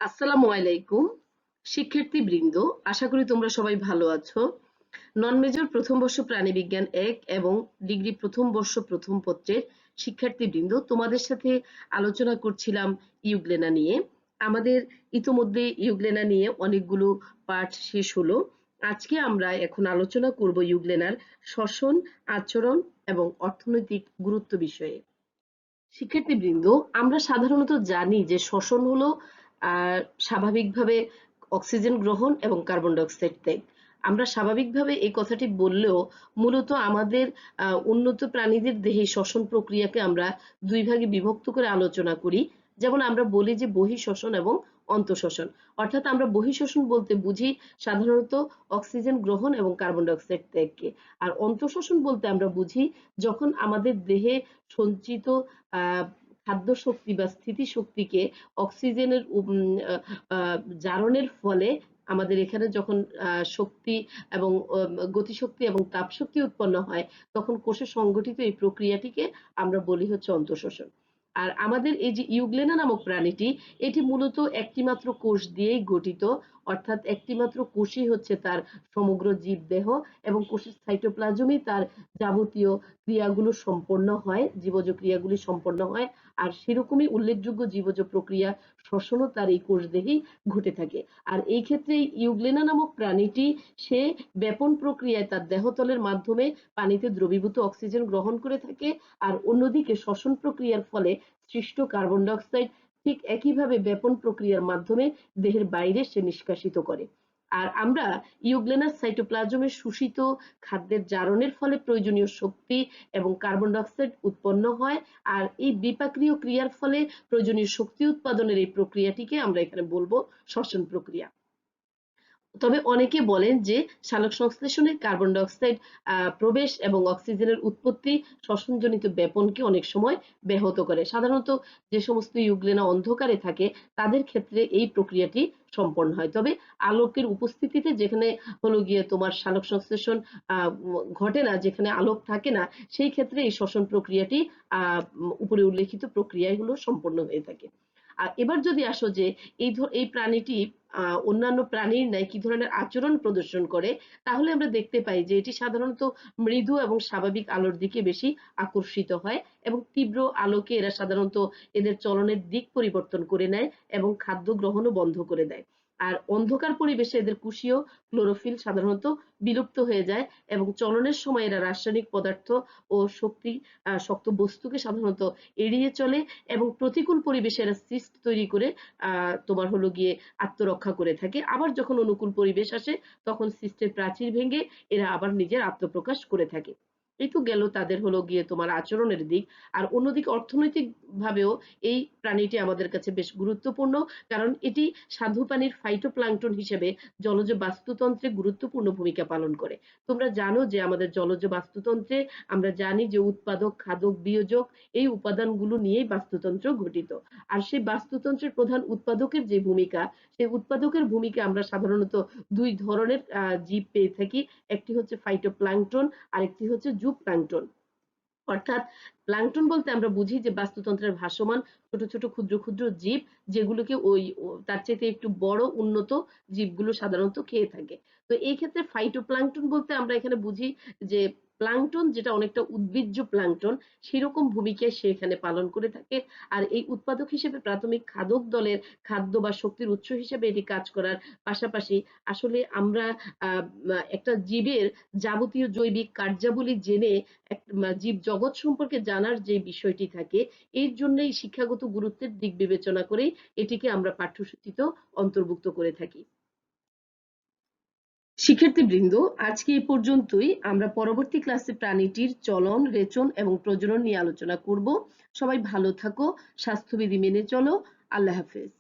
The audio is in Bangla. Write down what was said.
আসসালামু আলাইকুম শিক্ষার্থীবৃন্দ, আশা করি তোমরা সবাই ভালো আছো। নন মেজর প্রথম বর্ষ প্রাণীবিজ্ঞান 1 এবং ডিগ্রি প্রথম বর্ষ প্রথম পত্রের শিক্ষার্থীবৃন্দ, তোমাদের সাথে আলোচনা করছিলাম ইউগ্লেনা নিয়ে। আমাদের ইতোমধ্যে ইউগ্লেনা নিয়ে অনেকগুলো পাঠ শেষ হলো। আজকে আমরা এখন আলোচনা করব ইউগ্লেনার শ্বসন, আচরণ এবং অর্থনৈতিক গুরুত্ব বিষয়ে। শিক্ষার্থীবৃন্দ, আমরা সাধারণত জানি যে শ্বসন হলো স্বাভাবিকভাবে অক্সিজেন গ্রহণ এবং কার্বন ডাই অক্সাইড ত্যাগ। আমরা স্বাভাবিকভাবে এই কথাটি বললেও মূলত আমাদের উন্নত প্রাণীদের দেহে শ্বসন প্রক্রিয়াকে আমরা দুই ভাগে বিভক্ত করে আলোচনা করি। যেমন আমরা বলি যে বহিঃশ্বসন এবং অন্তঃশ্বসন। অর্থাৎ আমরা বহিঃশ্বসন বলতে বুঝি সাধারণত অক্সিজেন গ্রহণ এবং কার্বন ডাই অক্সাইড ত্যাগকে। আর অন্তঃশ্বসন বলতে আমরা বুঝি যখন আমাদের দেহে সঞ্চিত খাদ্য শক্তি বা স্থিতিশক্তিকে অক্সিজেনের জারণের ফলে আমাদের এখানে যখন শক্তি এবং গতিশক্তি এবং তাপশক্তি উৎপন্ন হয়, তখন কোষে সংঘটিত এই প্রক্রিয়াটিকে আমরা বলি হচ্ছে অন্তঃশ্বসন। আর আমাদের এই যে ইউগ্লেনা নামক প্রাণীটি, এটি মূলত একটি মাত্র কোষ দিয়েই গঠিত। অর্থাৎ একটি মাত্র কোষই হচ্ছে তার সমগ্র জীবদেহ, এবং কোষের সাইটোপ্লাজমই তার যাবতীয় ক্রিয়াগুলো সম্পন্ন হয়, জীবজ ক্রিয়াগুলি সম্পন্ন হয়। আর সেরকমই উল্লেখযোগ্য জীবজ প্রক্রিয়া শ্বসনও তার এই কোষদেহেই ঘটে থাকে। আর এই ক্ষেত্রে ইউগ্লেনা নামক প্রাণীটি সে ব্যাপন প্রক্রিয়ায় তার দেহতলের মাধ্যমে পানিতে দ্রবীভূত অক্সিজেন গ্রহণ করে থাকে, আর অন্যদিকে শ্বসন প্রক্রিয়ার ফলে সৃষ্ট কার্বন ডাই অক্সাইড ঠিক একইভাবে ব্যাপন প্রক্রিয়ার মাধ্যমে দেহের বাইরে সে নিষ্কাশিত করে। আর আমরা ইউগ্লেনাস সাইটোপ্লাজমে শোষিত খাদ্যের জারণের ফলে প্রয়োজনীয় শক্তি এবং কার্বন ডাই অক্সাইড উৎপন্ন হয়। আর এই বিপাকীয় ক্রিয়ার ফলে প্রয়োজনীয় শক্তি উৎপাদনের এই প্রক্রিয়াটিকে আমরা এখানে বলবো শ্বসন প্রক্রিয়া। তবে অনেকে বলেন যে সালোক সংশ্লেষণে কার্বন ডাই অক্সাইড প্রবেশ এবং অক্সিজেনের উৎপত্তি শ্বসনজনিত ব্যাপনকে অনেক সময় ব্যাহত করে। সাধারণত যে সমস্ত ইউগ্লেনা অন্ধকারে থাকে তাদের ক্ষেত্রে এই প্রক্রিয়াটি সম্পন্ন হয়। তবে আলোকের উপস্থিতিতে, যেখানে হলো গিয়ে তোমার সালোক সংশ্লেষণ ঘটে না, যেখানে আলোক থাকে না, সেই ক্ষেত্রে এই শ্বসন প্রক্রিয়াটি উপরে উল্লেখিত প্রক্রিয়াগুলো সম্পন্ন হয়ে থাকে। আর এবার যদি আসো যে এই প্রাণীটি অন্যান্য প্রাণীর ন্যায় কি ধরনের আচরণ প্রদর্শন করে, তাহলে আমরা দেখতে পাই যে এটি সাধারণত মৃদু এবং স্বাভাবিক আলোর দিকে বেশি আকর্ষিত হয়, এবং তীব্র আলোকে এরা সাধারণত এদের চলনের দিক পরিবর্তন করে নেয় এবং খাদ্য গ্রহণও বন্ধ করে দেয়। আর অন্ধকার পরিবেশে এদের কোষীয় ক্লোরোফিল সাধারণত বিলুপ্ত হয়ে যায়, এবং চলনের সময় এরা রাসায়নিক পদার্থ ও শক্ত বস্তুকে সাধারণত এড়িয়ে চলে, এবং প্রতিকূল পরিবেশে এরা সিস্ট তৈরি করে তোমার হলো গিয়ে আত্মরক্ষা করে থাকে। আবার যখন অনুকূল পরিবেশ আসে, তখন সিস্টের প্রাচীর ভেঙে এরা আবার নিজের আত্মপ্রকাশ করে থাকে। এই তো গেল তাদের হলো গিয়ে তোমার আচরণের দিক। আর অন্যদিকে অর্থনৈতিক ভাবেও এই প্রাণীটি আমাদের কাছে বেশ গুরুত্বপূর্ণ, কারণ এটি স্বাদু পানির ফাইটোপ্লাঙ্কটন হিসেবে জলজ বাস্তুতন্ত্রে গুরুত্বপূর্ণ ভূমিকা পালন করে। তোমরা জানো যে আমাদের জলজ বাস্তুতন্ত্রে আমরা জানি যে উৎপাদক, খাদক, বিয়োজক এই উপাদানগুলো নিয়েই বাস্তুতন্ত্র গঠিত। আর সেই বাস্তুতন্ত্রের প্রধান উৎপাদকের যে ভূমিকা, সেই উৎপাদকের ভূমিকা আমরা সাধারণত দুই ধরনের জীব পেয়ে থাকি। একটি হচ্ছে ফাইটোপ্লাঙ্কটন, আরেকটি হচ্ছে জুপ্লাঙ্কটন। অর্থাৎ প্লাঙ্কটন বলতে আমরা বুঝি যে বাস্তুতন্ত্রের ভাসমান ছোট ছোট ক্ষুদ্র ক্ষুদ্র জীব, যেগুলোকে তার চাইতে একটু বড় উন্নত জীবগুলো সাধারণত খেয়ে থাকে। তো এই ক্ষেত্রে ফাইটোপ্লাঙ্কটন বলতে আমরা এখানে বুঝি যে প্লাঙ্কটন, যেটা অনেকটা উদ্ভিজ্জ প্লাঙ্কটন, সেরকম ভূমিকায় সে এখানে পালন করে থাকে। আর এই উৎপাদক হিসেবে প্রাথমিক খাদক দলের খাদ্য বা শক্তির উৎস হিসেবে এটি কাজ করার পাশাপাশি আসলে আমরা একটা জীবের যাবতীয় জৈবিক কার্যাবলী জেনে জীব জগৎ সম্পর্কে জানার যে বিষয়টি থাকে, এর জন্যই শিক্ষাগত গুরুত্বের দিক বিবেচনা করে এটিকে আমরা পাঠ্যসূচিতেও অন্তর্ভুক্ত করে থাকি। শিক্ষার্থীবৃন্দ, আজকে এই পর্যন্তই। আমরা পরবর্তী ক্লাসে প্রাণীটির চলন, রেচন এবং প্রজনন নিয়ে আলোচনা করব। সবাই ভালো থাকো, স্বাস্থ্যবিধি মেনে চলো। আল্লাহ হাফেজ।